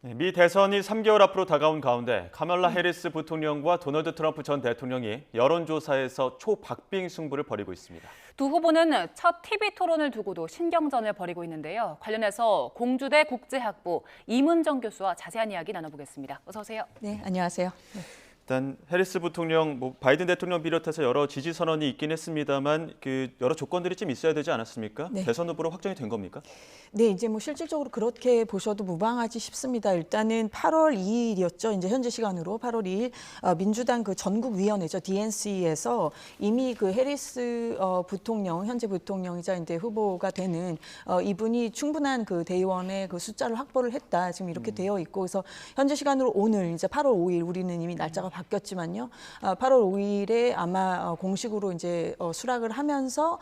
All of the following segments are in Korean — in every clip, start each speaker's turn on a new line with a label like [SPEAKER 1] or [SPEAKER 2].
[SPEAKER 1] 미 대선이 3개월 앞으로 다가온 가운데 카멀라 해리스 부통령과 도널드 트럼프 전 대통령이 여론조사에서 초박빙 승부를 벌이고 있습니다.
[SPEAKER 2] 두 후보는 첫 TV 토론을 두고도 신경전을 벌이고 있는데요. 관련해서 공주대 국제학부 이문정 교수와 자세한 이야기 나눠보겠습니다. 어서 오세요.
[SPEAKER 3] 네, 안녕하세요.
[SPEAKER 1] 일단 해리스 부통령, 바이든 대통령 비롯해서 여러 지지 선언이 있긴 했습니다만 여러 조건들이 좀 있어야 되지 않았습니까?
[SPEAKER 3] 네.
[SPEAKER 1] 대선 후보로 확정이 된 겁니까?
[SPEAKER 3] 네, 이제 실질적으로 그렇게 보셔도 무방하지 싶습니다. 일단은 8월 2일이었죠. 이제 현재 시간으로 8월 2일 민주당 그 전국위원회죠. DNC에서 이미 그 해리스 부통령, 현재 부통령이자 이제 후보가 되는 이분이 충분한 그 대의원의 그 숫자를 확보를 했다. 지금 이렇게 되어 있고, 그래서 현재 시간으로 오늘 이제 8월 5일 우리는 이미 날짜가 바뀌었지만요. 8월 5일에 아마 공식으로 이제 수락을 하면서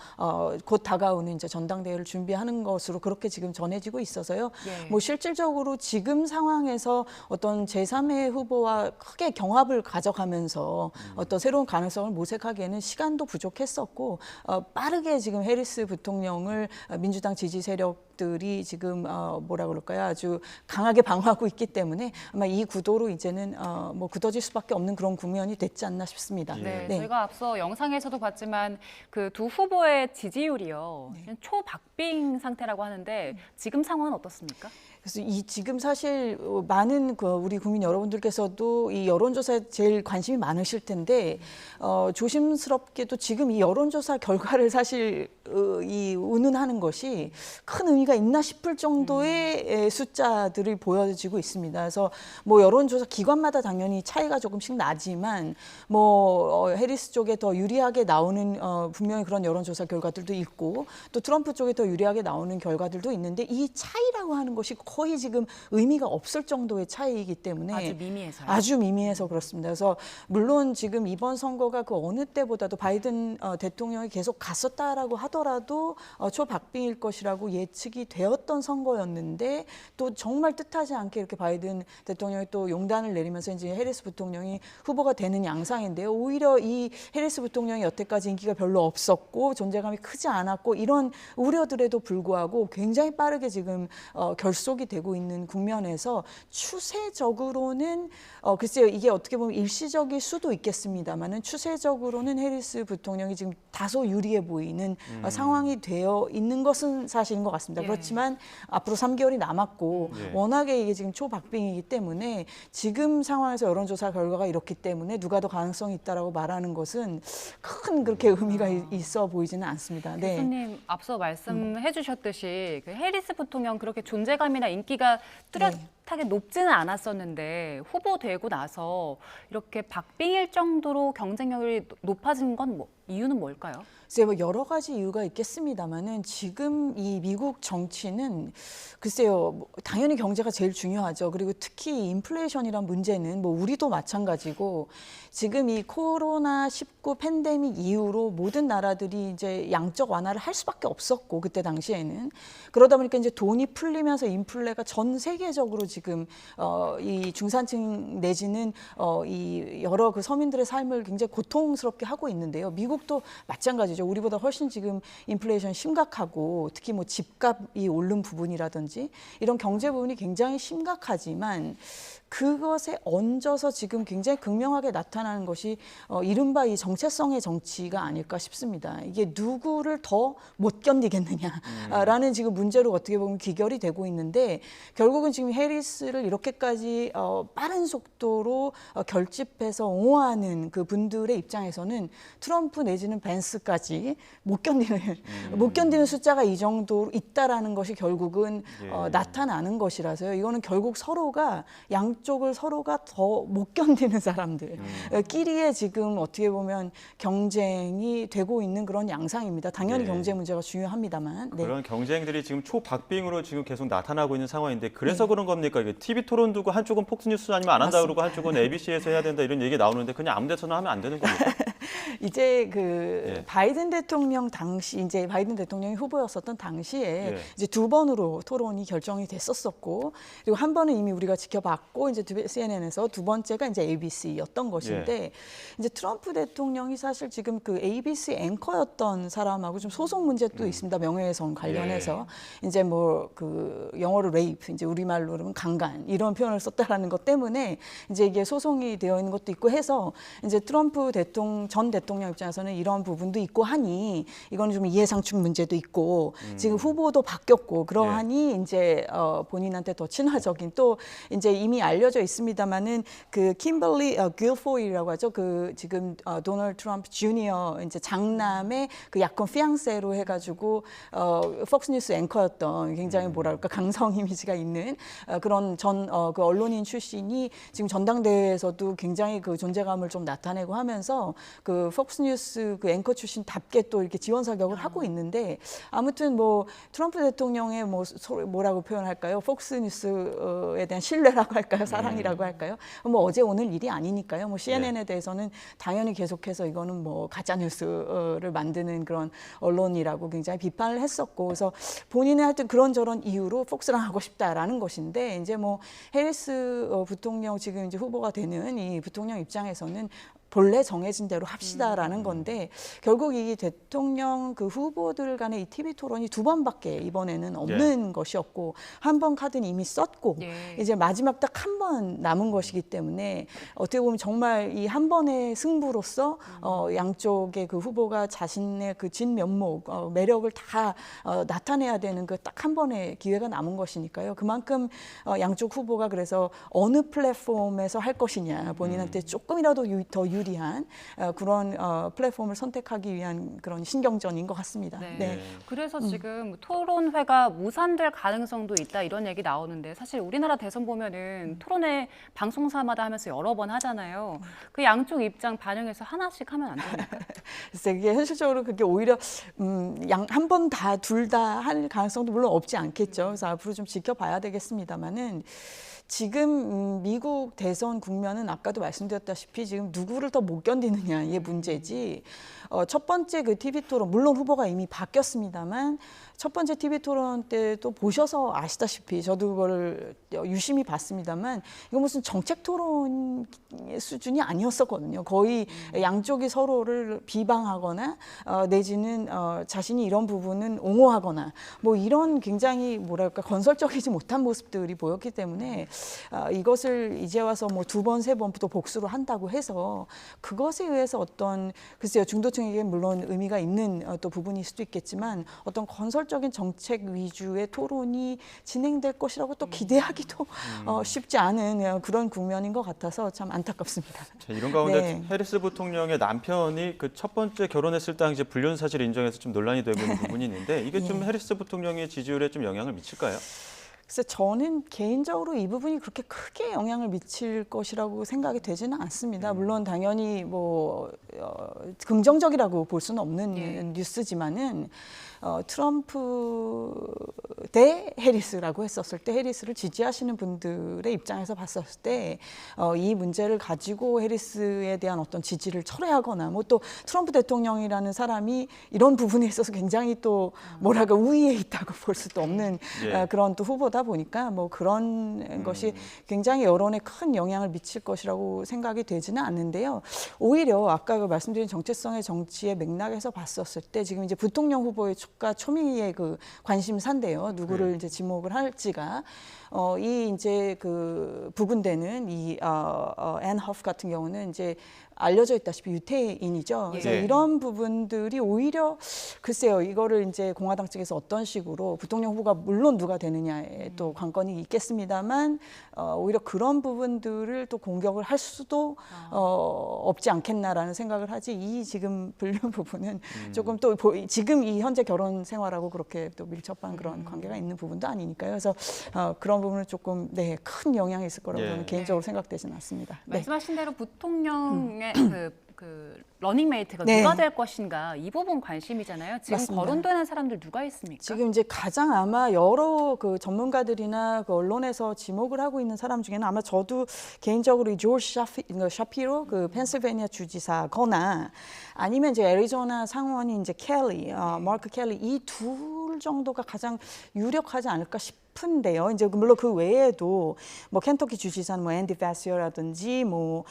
[SPEAKER 3] 곧 다가오는 이제 전당대회를 준비하는 것으로 그렇게 지금 전해지고 있어서요.
[SPEAKER 2] 예.
[SPEAKER 3] 실질적으로 지금 상황에서 어떤 제3의 후보와 크게 경합을 가져가면서 어떤 새로운 가능성을 모색하기에는 시간도 부족했었고, 빠르게 지금 해리스 부통령을 민주당 지지 세력들이 지금 뭐라 그럴까요? 아주 강하게 방어하고 있기 때문에 아마 이 구도로 이제는 굳어질 수밖에 없는 그런 국면이 됐지 않나 싶습니다.
[SPEAKER 2] 네, 저희가 앞서 영상에서도 봤지만 그 두 후보의 지지율이요. 초박빙 상태라고 하는데 지금 상황은 어떻습니까?
[SPEAKER 3] 그래서 지금 사실 많은 우리 국민 여러분들께서도 이 여론조사에 제일 관심이 많으실 텐데 조심스럽게도 지금 이 여론조사 결과를 사실 운운하는 것이 큰 의미가 있나 싶을 정도의 숫자들이 보여지고 있습니다. 그래서 여론조사 기관마다 당연히 차이가 조금씩 나지만 해리스 쪽에 더 유리하게 나오는 분명히 그런 여론조사 결과들도 있고, 또 트럼프 쪽에 더 유리하게 나오는 결과들도 있는데, 이 차이라고 하는 것이 거의 지금 의미가 없을 정도의 차이이기 때문에
[SPEAKER 2] 아주 미미해서요.
[SPEAKER 3] 아주 미미해서 그렇습니다. 그래서 물론 지금 이번 선거가 그 어느 때보다도 바이든 대통령이 계속 갔었다라고 하더라도 초박빙일 것이라고 예측이 되었던 선거였는데, 또 정말 뜻하지 않게 이렇게 바이든 대통령이 또 용단을 내리면서 이제 해리스 부통령이 후보가 되는 양상인데요. 오히려 이 해리스 부통령이 여태까지 인기가 별로 없었고 존재감이 크지 않았고, 이런 우려들에도 불구하고 굉장히 빠르게 지금 결속이 되고 있는 국면에서 추세적으로는 글쎄요, 이게 어떻게 보면 일시적일 수도 있겠습니다만은 추세적으로는 해리스 부통령이 지금 다소 유리해 보이는 상황이 되어 있는 것은 사실인 것 같습니다.
[SPEAKER 2] 예.
[SPEAKER 3] 그렇지만 앞으로 3개월이 남았고 워낙에 이게 지금 초박빙이기 때문에 지금 상황에서 여론조사 결과가 이렇기 때문에 누가 더 가능성이 있다라고 말하는 것은 큰 그렇게 의미가 있어 보이지는 않습니다. 네.
[SPEAKER 2] 교수님 앞서 말씀해 주셨듯이 그 해리스 부통령 그렇게 존재감이나 인기가 뚜렷하게 높지는 않았었는데 후보 되고 나서 이렇게 박빙일 정도로 경쟁력이 높아진 건 이유는 뭘까요?
[SPEAKER 3] 글쎄요, 여러 가지 이유가 있겠습니다만은 지금 이 미국 정치는 글쎄요, 당연히 경제가 제일 중요하죠. 그리고 특히 인플레이션이란 문제는 우리도 마찬가지고, 지금 이 코로나19 팬데믹 이후로 모든 나라들이 이제 양적 완화를 할 수밖에 없었고, 그때 당시에는 그러다 보니까 이제 돈이 풀리면서 인플레가 전 세계적으로 지금 이 중산층 내지는 이 여러 그 서민들의 삶을 굉장히 고통스럽게 하고 있는데요. 미국도 마찬가지죠. 우리보다 훨씬 지금 인플레이션 심각하고, 특히 집값이 오른 부분이라든지 이런 경제 부분이 굉장히 심각하지만, 그것에 얹어서 지금 굉장히 극명하게 나타나는 것이 이른바 이 정체성의 정치가 아닐까 싶습니다. 이게 누구를 더 못 견디겠느냐라는 지금 문제로 어떻게 보면 귀결이 되고 있는데, 결국은 지금 해리스를 이렇게까지 빠른 속도로 결집해서 옹호하는 그 분들의 입장에서는 트럼프 내지는 벤스까지 못 견디는 숫자가 이 정도로 있다라는 것이 결국은 나타나는 것이라서요. 이거는 결국 양쪽을 서로가 더 못 견디는 사람들끼리의 지금 어떻게 보면 경쟁이 되고 있는 그런 양상입니다. 당연히 경제 문제가 중요합니다만. 네.
[SPEAKER 1] 그런 경쟁들이 지금 초박빙으로 지금 계속 나타나고 있는 상황인데, 그래서 그런 겁니까? 이게 TV 토론 두고 한쪽은 폭스뉴스 아니면 안 한다 그러고 한쪽은 ABC에서 해야 된다 이런 얘기 나오는데 그냥 아무 데서나 하면 안 되는 겁니까?
[SPEAKER 3] 이제 그
[SPEAKER 1] 예.
[SPEAKER 3] 바이든 대통령 당시 이제 바이든 대통령이 후보였었던 당시에
[SPEAKER 1] 예.
[SPEAKER 3] 이제 두 번으로 토론이 결정이 됐었었고 그리고 한 번은 이미 우리가 지켜봤고 이제 CNN에서 두 번째가 이제 ABC였던 것인데 이제 트럼프 대통령이 사실 지금 그 ABC 앵커였던 사람하고 좀 소송 문제도 있습니다. 명예훼손 관련해서 이제 뭐 그 영어로 레이프 이제 우리말로 그러면 강간 이런 표현을 썼다라는 것 때문에 이제 이게 소송이 되어 있는 것도 있고 해서 이제 트럼프 전 대통령 입장에서는 이런 부분도 있고 하니 이건 좀 이해상충 문제도 있고 지금 후보도 바뀌었고 그러하니 이제 본인한테 더 친화적인 또 이제 이미 알려져 있습니다만은 그 kimberly guilfoyle이라고 하죠. 그 지금 도널드 트럼프 주니어 이제 장남의 그 약혼 피앙세로 해가지고 폭스뉴스 앵커였던 굉장히 뭐랄까 강성 이미지가 있는 그런 그 언론인 출신이 지금 전당대회에서도 굉장히 그 존재감을 좀 나타내고 하면서 그 폭스뉴스 그 앵커 출신답게 또 이렇게 지원 사격을 하고 있는데 아무튼 뭐 트럼프 대통령의 뭐라고 표현할까요? 폭스뉴스에 대한 신뢰라고 할까요? 사랑이라고 할까요? 뭐 어제 오늘 일이 아니니까요. 뭐 CNN에 대해서는 당연히 계속해서 이거는 뭐 가짜 뉴스를 만드는 그런 언론이라고 굉장히 비판을 했었고 그래서 본인은 하여튼 그런저런 이유로 폭스랑 하고 싶다라는 것인데 이제 뭐 해리스 부통령 지금 이제 후보가 되는 이 부통령 입장에서는 본래 정해진 대로 합시다라는 건데 결국 이 대통령 그 후보들 간의 이 TV 토론이 두 번밖에 이번에는 없는 것이었고 한 번 카드는 이미 썼고 이제 마지막 딱 한 번 남은 것이기 때문에 어떻게 보면 정말 이 한 번의 승부로서 양쪽의 그 후보가 자신의 그 진면목 매력을 다 나타내야 되는 그 딱 한 번의 기회가 남은 것이니까요. 그만큼 양쪽 후보가 그래서 어느 플랫폼에서 할 것이냐 본인한테 조금이라도 더 유리한 그런 플랫폼을 선택하기 위한 그런 신경전인 것 같습니다.
[SPEAKER 2] 네. 그래서 지금 토론회가 무산될 가능성도 있다 이런 얘기 나오는데 사실 우리나라 대선 보면은 토론회 방송사마다 하면서 여러 번 하잖아요. 그 양쪽 입장 반영해서 하나씩 하면 안 됩니까?
[SPEAKER 3] 글쎄 이게 현실적으로 그게 오히려 한 번 다 둘 다 할 가능성도 물론 없지 않겠죠. 그래서 앞으로 좀 지켜봐야 되겠습니다만은. 지금 미국 대선 국면은 아까도 말씀드렸다시피 지금 누구를 더 못 견디느냐 이게 문제지. 첫 번째 그 TV 토론 물론 후보가 이미 바뀌었습니다만 첫 번째 TV 토론 때도 보셔서 아시다시피 저도 그걸 유심히 봤습니다만 이거 무슨 정책 토론 수준이 아니었었거든요. 거의 양쪽이 서로를 비방하거나 내지는 자신이 이런 부분은 옹호하거나 뭐 이런 굉장히 뭐랄까 건설적이지 못한 모습들이 보였기 때문에 이것을 이제 와서 뭐 두 번, 세 번 또 복수를 한다고 해서 그것에 의해서 어떤 글쎄요 중도층에게 물론 의미가 있는 또 부분일 수도 있겠지만 어떤 건설적인 정책 위주의 토론이 진행될 것이라고 또 기대하기도 쉽지 않은 그런 국면인 것 같아서 참 안타깝습니다.
[SPEAKER 1] 자, 이런 가운데
[SPEAKER 3] 네.
[SPEAKER 1] 해리스 부통령의 남편이 그 첫 번째 결혼했을 당시에 불륜 사실 인정해서 좀 논란이 되고 있는 부분이 있는데 이게 좀 해리스 부통령의 지지율에 좀 영향을 미칠까요?
[SPEAKER 3] 그래서 저는 개인적으로 이 부분이 그렇게 크게 영향을 미칠 것이라고 생각이 되지는 않습니다. 물론 당연히 뭐 긍정적이라고 볼 수는 없는 뉴스지만은 트럼프 대 해리스라고 했었을 때 해리스를 지지하시는 분들의 입장에서 봤었을 때 이 문제를 가지고 해리스에 대한 어떤 지지를 철회하거나 뭐 또 트럼프 대통령이라는 사람이 이런 부분에 있어서 굉장히 또 뭐랄까 우위에 있다고 볼 수도 없는 그런 또 후보다 보니까 뭐 그런 것이 굉장히 여론에 큰 영향을 미칠 것이라고 생각이 되지는 않는데요. 오히려 아까 그 말씀드린 정체성의 정치의 맥락에서 봤었을 때 지금 이제 부통령 후보의 가 초미의 그 관심사인데요. 누구를 이제 지목을 할지가 이 이제 그 부근되는 이 앤 허프 같은 경우는 이제 알려져 있다시피 유태인이죠. 그래서 이런 부분들이 오히려 글쎄요, 이거를 이제 공화당 측에서 어떤 식으로 부통령 후보가 물론 누가 되느냐에 또 관건이 있겠습니다만 오히려 그런 부분들을 또 공격을 할 수도 없지 않겠나라는 생각을 하지 이 지금 불륜 부분은 조금 또 지금 이 현재 결혼 생활하고 그렇게 또 밀접한 그런 관계가 있는 부분도 아니니까요. 그래서 그런 부분은 조금 큰 영향이 있을 거라고 저는 개인적으로 생각되지는 않습니다.
[SPEAKER 2] 말씀하신 대로 부통령의 그 그 러닝메이트가
[SPEAKER 3] 네.
[SPEAKER 2] 누가 될 것인가 이 부분 관심이잖아요. 지금
[SPEAKER 3] 맞습니다.
[SPEAKER 2] 거론되는 사람들 누가 있습니까?
[SPEAKER 3] 지금 이제 가장 아마 여러 그 전문가들이나 그 언론에서 지목을 하고 있는 사람 중에는 아마 저도 개인적으로 이 조지 샤피로 그 펜실베니아 주지사거나 아니면 이제 애리조나 상원인 이제 켈리, 마크 켈리 이 둘 정도가 가장 유력하지 않을까 싶은데요. 이제 물론 그 외에도 뭐 켄터키 주지사는 뭐 앤디 파시어라든지 뭐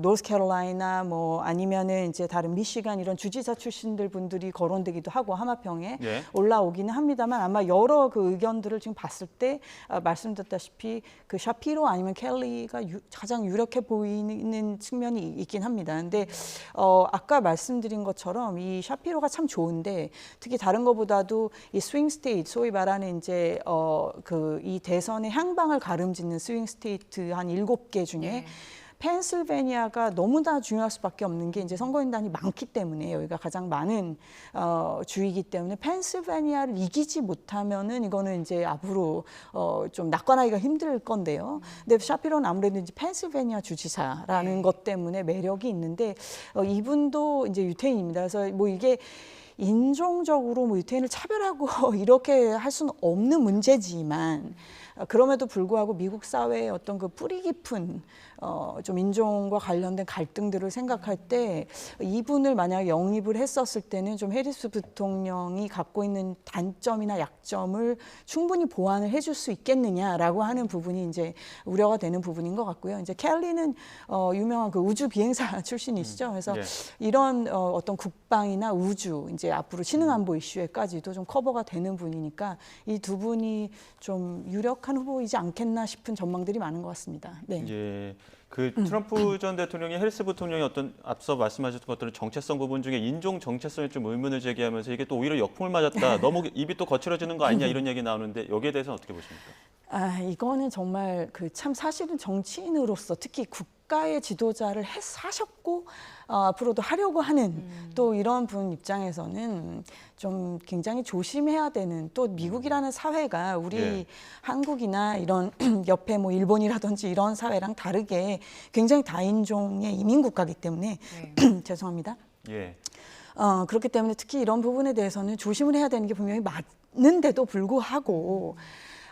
[SPEAKER 3] 노스캐롤라이나 뭐 아니면은 이제 다른 미시간 이런 주지사 출신들 분들이 거론되기도 하고 하마평에
[SPEAKER 1] 예.
[SPEAKER 3] 올라오기는 합니다만 아마 여러 그 의견들을 지금 봤을 때 말씀드렸다시피 그 샤피로 아니면 켈리가 가장 유력해 보이는 측면이 있긴 합니다. 근데 아까 말씀드린 것처럼 이 샤피로가 참 좋은데 특히 다른 것보다도 이 스윙 스테이트 소위 말하는 이제 그 이 대선의 향방을 가름짓는 스윙 스테이트 한 7개 중에
[SPEAKER 2] 네.
[SPEAKER 3] 펜실베니아가 너무나 중요할 수밖에 없는 게 이제 선거인단이 많기 때문에 여기가 가장 많은 주이기 때문에 펜실베니아를 이기지 못하면은 이거는 이제 앞으로 좀 낙관하기가 힘들 건데요. 근데 샤피로는 아무래도 이제 펜실베니아 주지사라는 것 때문에 매력이 있는데 이분도 이제 유태인입니다. 그래서 뭐 이게 인종적으로 뭐 유태인을 차별하고 이렇게 할 수는 없는 문제지만 그럼에도 불구하고 미국 사회의 어떤 그 뿌리 깊은 좀 인종과 관련된 갈등들을 생각할 때 이분을 만약 영입을 했었을 때는 좀 해리스 부통령이 갖고 있는 단점이나 약점을 충분히 보완을 해줄 수 있겠느냐라고 하는 부분이 이제 우려가 되는 부분인 것 같고요. 이제 켈리는 유명한 그 우주 비행사 출신이시죠. 그래서
[SPEAKER 1] 예.
[SPEAKER 3] 이런 어떤 국방이나 우주 이제 앞으로 신흥안보 이슈에까지도 좀 커버가 되는 분이니까 이 두 분이 좀 유력한 후보이지 않겠나 싶은 전망들이 많은 것 같습니다. 네.
[SPEAKER 1] 예. 그 트럼프 전 대통령이 해리스 부통령이 어떤 앞서 말씀하셨던 것들은 정체성 부분 중에 인종 정체성에 좀 의문을 제기하면서 이게 또 오히려 역풍을 맞았다. 너무 입이 또 거칠어지는 거 아니냐 이런 얘기 나오는데 여기에 대해서는 어떻게 보십니까?
[SPEAKER 3] 이거는 정말 그 참 사실은 정치인으로서 특히 국가의 지도자를 하셨고 앞으로도 하려고 하는 또 이런 분 입장에서는 좀 굉장히 조심해야 되는 또 미국이라는 사회가 우리
[SPEAKER 1] 예.
[SPEAKER 3] 한국이나 이런 옆에 뭐 일본이라든지 이런 사회랑 다르게 굉장히 다인종의 이민 국가이기 때문에
[SPEAKER 2] 네.
[SPEAKER 3] 죄송합니다.
[SPEAKER 1] 예.
[SPEAKER 3] 그렇기 때문에 특히 이런 부분에 대해서는 조심을 해야 되는 게 분명히 맞는데도 불구하고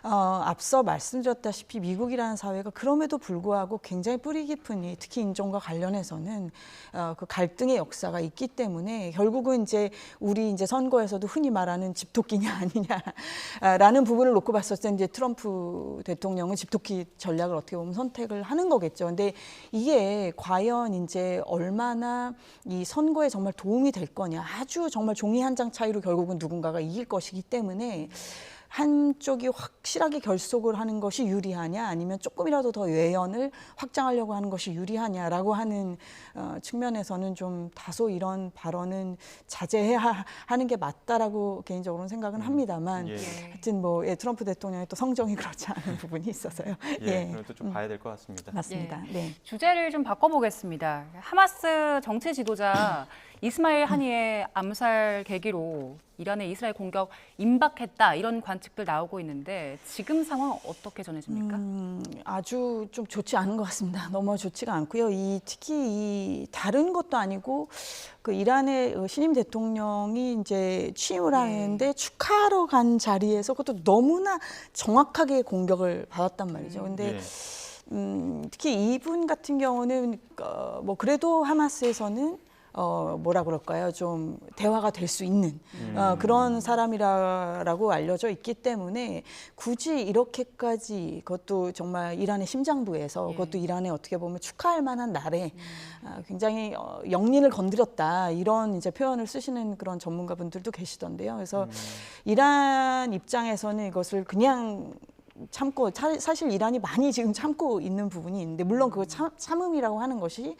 [SPEAKER 3] 앞서 말씀드렸다시피 미국이라는 사회가 그럼에도 불구하고 굉장히 뿌리 깊은 특히 인종과 관련해서는 그 갈등의 역사가 있기 때문에 결국은 이제 우리 이제 선거에서도 흔히 말하는 집토끼냐 아니냐라는 부분을 놓고 봤을 때 이제 트럼프 대통령은 집토끼 전략을 어떻게 보면 선택을 하는 거겠죠. 근데 이게 과연 이제 얼마나 이 선거에 정말 도움이 될 거냐 아주 정말 종이 한 장 차이로 결국은 누군가가 이길 것이기 때문에 한쪽이 확실하게 결속을 하는 것이 유리하냐 아니면 조금이라도 더 외연을 확장하려고 하는 것이 유리하냐라고 하는 측면에서는 좀 다소 이런 발언은 자제해야 하는 게 맞다라고 개인적으로는 생각은 합니다만
[SPEAKER 1] 예.
[SPEAKER 3] 하여튼 뭐 트럼프 대통령의 또 성정이 그렇지 않은 부분이 있어서요.
[SPEAKER 1] 예. 그럼 또 좀 봐야 될 것 같습니다.
[SPEAKER 3] 맞습니다. 네.
[SPEAKER 2] 주제를 좀 바꿔보겠습니다. 하마스 정치 지도자 이스마일 하니의 암살 계기로 이란의 이스라엘 공격 임박했다 이런 관측들 나오고 있는데 지금 상황 어떻게 전해집니까?
[SPEAKER 3] 아주 좀 좋지 않은 것 같습니다. 너무 좋지가 않고요. 특히 이 다른 것도 아니고 그 이란의 신임 대통령이 이제 취임을 하는데 축하하러 간 자리에서 그것도 너무나 정확하게 공격을 받았단 말이죠. 근데
[SPEAKER 1] 예.
[SPEAKER 3] 특히 이분 같은 경우는 뭐 그래도 하마스에서는 뭐라 그럴까요? 좀 대화가 될 수 있는 그런 사람이라고 알려져 있기 때문에 굳이 이렇게까지 그것도 정말 이란의 심장부에서 그것도 이란에 어떻게 보면 축하할 만한 날에 굉장히 영린을 건드렸다 이런 이제 표현을 쓰시는 그런 전문가분들도 계시던데요. 그래서 이란 입장에서는 이것을 그냥 참고 사실 이란이 많이 지금 참고 있는 부분이 있는데 물론 그 참음이라고 하는 것이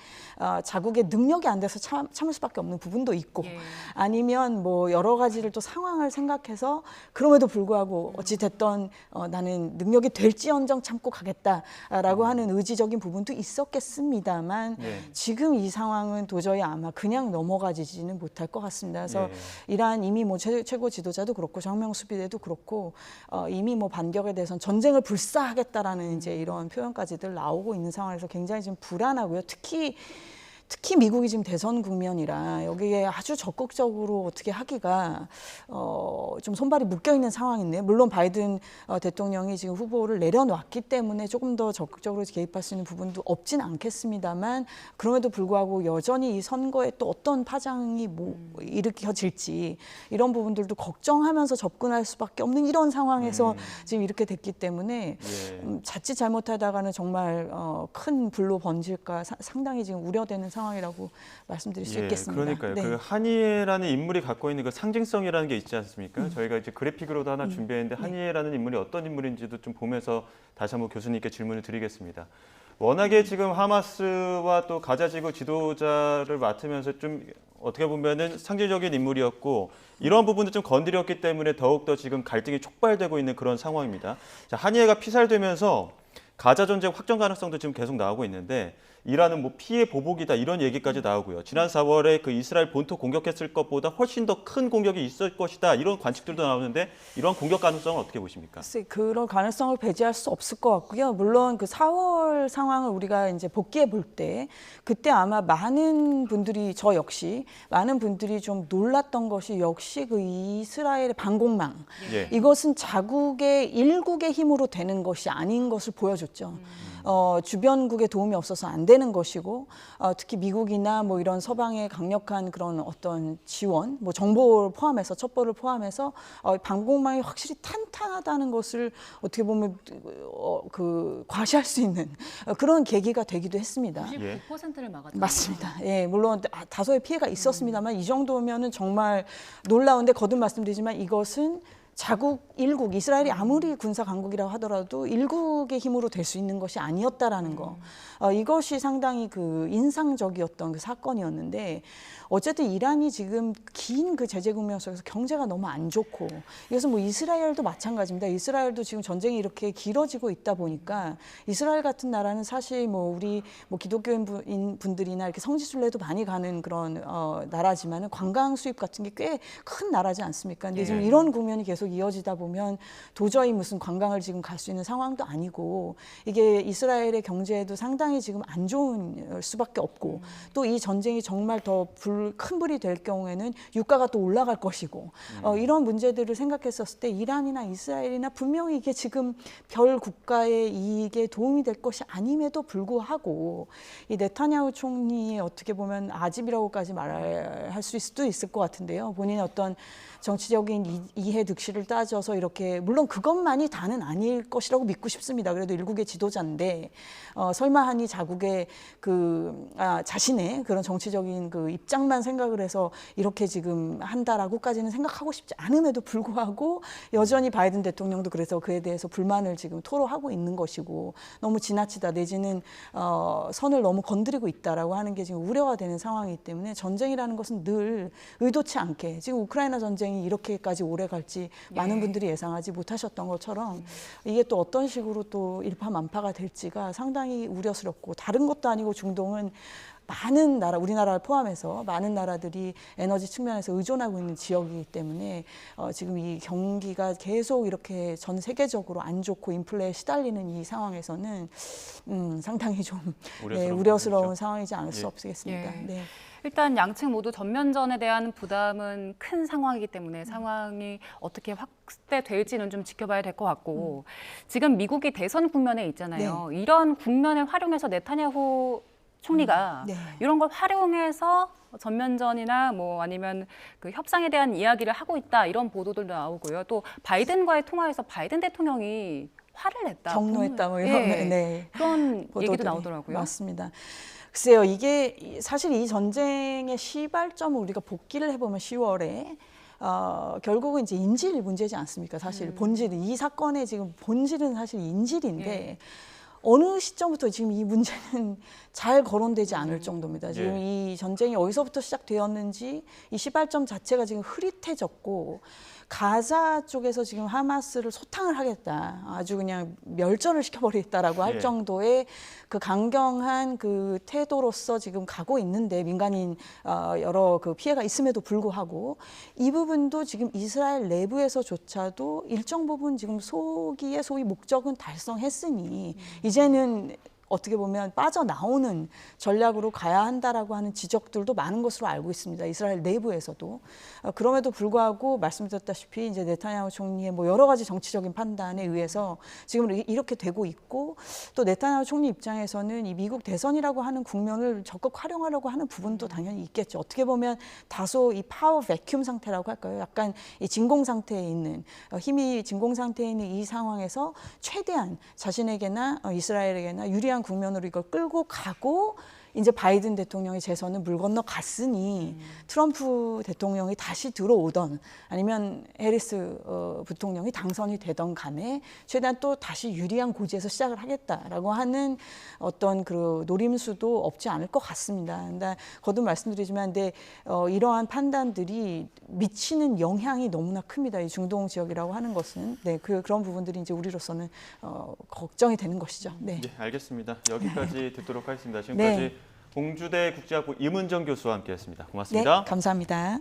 [SPEAKER 3] 자국의 능력이 안 돼서 참을 수밖에 없는 부분도 있고 아니면 뭐 여러 가지를 또 상황을 생각해서 그럼에도 불구하고 어찌 됐던 나는 능력이 될지언정 참고 가겠다라고 하는 의지적인 부분도 있었겠습니다만 지금 이 상황은 도저히 아마 그냥 넘어가지는 못할 것 같습니다. 그래서 이란 이미 뭐 최고 지도자도 그렇고 정명 수비대도 그렇고 이미 뭐 반격에 대해서는 전쟁을 불사하겠다라는 이제 이런 표현까지들 나오고 있는 상황에서 굉장히 좀 불안하고요. 특히 특히 미국이 지금 대선 국면이라 여기에 아주 적극적으로 어떻게 하기가 좀 손발이 묶여 있는 상황인데요. 물론 바이든 대통령이 지금 후보를 내려놨기 때문에 조금 더 적극적으로 개입할 수 있는 부분도 없진 않겠습니다만 그럼에도 불구하고 여전히 이 선거에 또 어떤 파장이 일으켜질지 이런 부분들도 걱정하면서 접근할 수밖에 없는 이런 상황에서 지금 이렇게 됐기 때문에 자칫 잘못하다가는 정말 큰 불로 번질까 상당히 지금 우려되는 상황이라고 말씀드릴 수 있겠습니다.
[SPEAKER 1] 그러니까요.
[SPEAKER 3] 네.
[SPEAKER 1] 그 한이에라는 인물이 갖고 있는 그 상징성이라는 게 있지 않습니까? 저희가 이제 그래픽으로도 하나 준비했는데 한이에라는 인물이 어떤 인물인지도 좀 보면서 다시 한번 교수님께 질문을 드리겠습니다. 워낙에 지금 하마스와 또 가자지구 지도자를 맡으면서 좀 어떻게 보면은 상징적인 인물이었고 이런 부분도 좀 건드렸기 때문에 더욱더 지금 갈등이 촉발되고 있는 그런 상황입니다. 자, 한이에가 피살되면서 가자 전쟁 확정 가능성도 지금 계속 나오고 있는데 이란은 뭐 피해 보복이다 이런 얘기까지 나오고요. 지난 4월에 그 이스라엘 본토 공격했을 것보다 훨씬 더 큰 공격이 있을 것이다 이런 관측들도 나오는데 이런 공격 가능성은 어떻게 보십니까?
[SPEAKER 3] 글쎄, 그런 가능성을 배제할 수 없을 것 같고요. 물론 그 4월 상황을 우리가 이제 복귀해 볼 때 그때 아마 많은 분들이 저 역시 많은 분들이 좀 놀랐던 것이 역시 그 이스라엘의 방공망 이것은 자국의 일국의 힘으로 되는 것이 아닌 것을 보여줬죠. 주변국의 도움이 없어서 안 되는 것이고 특히 미국이나 뭐 이런 서방의 강력한 그런 어떤 지원, 뭐 정보를 포함해서 첩보를 포함해서 방공망이 확실히 탄탄하다는 것을 어떻게 보면 그 과시할 수 있는 그런 계기가 되기도 했습니다.
[SPEAKER 2] 99%를 막았다.
[SPEAKER 3] 맞습니다. 예, 물론 다소의 피해가 있었습니다만 이 정도면은 정말 놀라운데 거듭 말씀드리지만 이것은 자국 일국 이스라엘이 아무리 군사 강국이라고 하더라도 일국의 힘으로 될 수 있는 것이 아니었다라는 거 이것이 상당히 그 인상적이었던 그 사건이었는데 어쨌든 이란이 지금 긴 그 제재 국면 속에서 경제가 너무 안 좋고 이것은 뭐 이스라엘도 마찬가지입니다. 이스라엘도 지금 전쟁이 이렇게 길어지고 있다 보니까 이스라엘 같은 나라는 사실 뭐 우리 뭐 기독교인 분들이나 이렇게 성지순례도 많이 가는 그런 나라지만은 관광 수입 같은 게 꽤 큰 나라지 않습니까? 근데 지금 이런 국면이 계속 이어지다 보면 도저히 무슨 관광을 지금 갈 수 있는 상황도 아니고 이게 이스라엘의 경제에도 상당히 지금 안 좋은 수밖에 없고 또 이 전쟁이 정말 더 큰 불이 될 경우에는 유가가 또 올라갈 것이고 이런 문제들을 생각했었을 때 이란이나 이스라엘이나 분명히 이게 지금 별 국가의 이익에 도움이 될 것이 아님에도 불구하고 이 네타냐후 총리의 어떻게 보면 아집이라고까지 말할 수도 있을 것 같은데요. 본인의 어떤 정치적인 이해 득실을 따져서 이렇게 물론 그것만이 다는 아닐 것이라고 믿고 싶습니다. 그래도 일국의 지도자인데 설마 하니 자국의 자신의 그런 정치적인 그 입장만 생각을 해서 이렇게 지금 한다라고까지는 생각하고 싶지 않음에도 불구하고 여전히 바이든 대통령도 그래서 그에 대해서 불만을 지금 토로하고 있는 것이고 너무 지나치다 내지는 선을 너무 건드리고 있다라고 하는 게 지금 우려가 되는 상황이기 때문에 전쟁이라는 것은 늘 의도치 않게 지금 우크라이나 전쟁이 이렇게까지 오래 갈지 많은 분들이 예상하지 못하셨던 것처럼 이게 또 어떤 식으로 또 일파만파가 될지가 상당히 우려스럽고 다른 것도 아니고 중동은 많은 나라, 우리나라를 포함해서 많은 나라들이 에너지 측면에서 의존하고 있는 지역이기 때문에 지금 이 경기가 계속 이렇게 전 세계적으로 안 좋고 인플레에 시달리는 이 상황에서는 상당히 좀 우려스러운 상황이지 않을 수 없겠습니다. 네.
[SPEAKER 2] 일단 양측 모두 전면전에 대한 부담은 큰 상황이기 때문에 상황이 어떻게 확대될지는 좀 지켜봐야 될 것 같고 지금 미국이 대선 국면에 있잖아요. 네. 이런 국면을 활용해서 네타냐후 총리가 이런 걸 활용해서 전면전이나 뭐 아니면 그 협상에 대한 이야기를 하고 있다 이런 보도들도 나오고요. 또 바이든과의 통화에서 바이든 대통령이 화를 냈다.
[SPEAKER 3] 경로했다 뭐 이런
[SPEAKER 2] 그런 얘기도 나오더라고요.
[SPEAKER 3] 맞습니다. 글쎄요, 이게 사실 이 전쟁의 시발점을 우리가 복기를 해보면 10월에 결국은 이제 인질 문제지 않습니까? 사실 본질은 이 사건의 지금 본질은 사실 인질인데 어느 시점부터 지금 이 문제는 잘 거론되지 않을 정도입니다. 지금 이 전쟁이 어디서부터 시작되었는지 이 시발점 자체가 지금 흐릿해졌고 가자 쪽에서 지금 하마스를 소탕을 하겠다. 아주 그냥 멸전을 시켜버리겠다라고 할 정도의 그 강경한 그 태도로서 지금 가고 있는데 민간인 여러 그 피해가 있음에도 불구하고 이 부분도 지금 이스라엘 내부에서조차도 일정 부분 지금 소기의 소위 목적은 달성했으니 이제는 어떻게 보면 빠져나오는 전략으로 가야 한다라고 하는 지적들도 많은 것으로 알고 있습니다. 이스라엘 내부에서도. 그럼에도 불구하고 말씀드렸다시피 이제 네타냐후 총리의 뭐 여러 가지 정치적인 판단에 의해서 지금 이렇게 되고 있고 또 네타냐후 총리 입장에서는 이 미국 대선이라고 하는 국면을 적극 활용하려고 하는 부분도 당연히 있겠죠. 어떻게 보면 다소 이 파워 베큐um 상태라고 할까요? 약간 이 진공 상태에 있는 힘이 진공 상태에 있는 이 상황에서 최대한 자신에게나 이스라엘에게나 유리한 국면으로 이걸 끌고 가고 이제 바이든 대통령의 재선은 물 건너 갔으니 트럼프 대통령이 다시 들어오던 아니면 해리스 부통령이 당선이 되던 간에 최대한 또 다시 유리한 고지에서 시작을 하겠다라고 하는 어떤 그 노림수도 없지 않을 것 같습니다. 근데 거듭 말씀드리지만 근데 이러한 판단들이 미치는 영향이 너무나 큽니다. 이 중동 지역이라고 하는 것은 네, 그런 부분들이 이제 우리로서는 걱정이 되는 것이죠. 네.
[SPEAKER 1] 네, 알겠습니다. 여기까지 듣도록 하겠습니다. 지금까지
[SPEAKER 3] 네.
[SPEAKER 1] 공주대 국제학부 임은정 교수와 함께했습니다. 고맙습니다.
[SPEAKER 3] 네, 감사합니다.